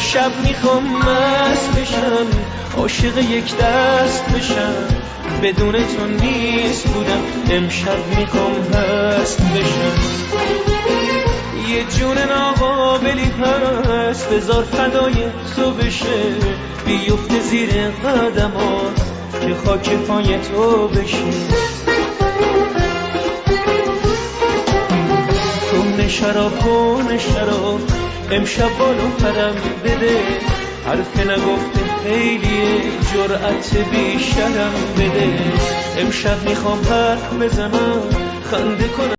امشب میخوام مست بشم، عاشق یک دست بشم، بدون تو نیست بودم، امشب میخوام هست بشم. یه جون ناقابلی هست بذار فدای تو بشه، بیفته زیر قدمات که خاک پای تو بشه. کن شراب امشب بالو پرم بده، حرف نگفته خیلیه جرأت بیشترم بده. امشب میخوام حرف بزنم خنده کنم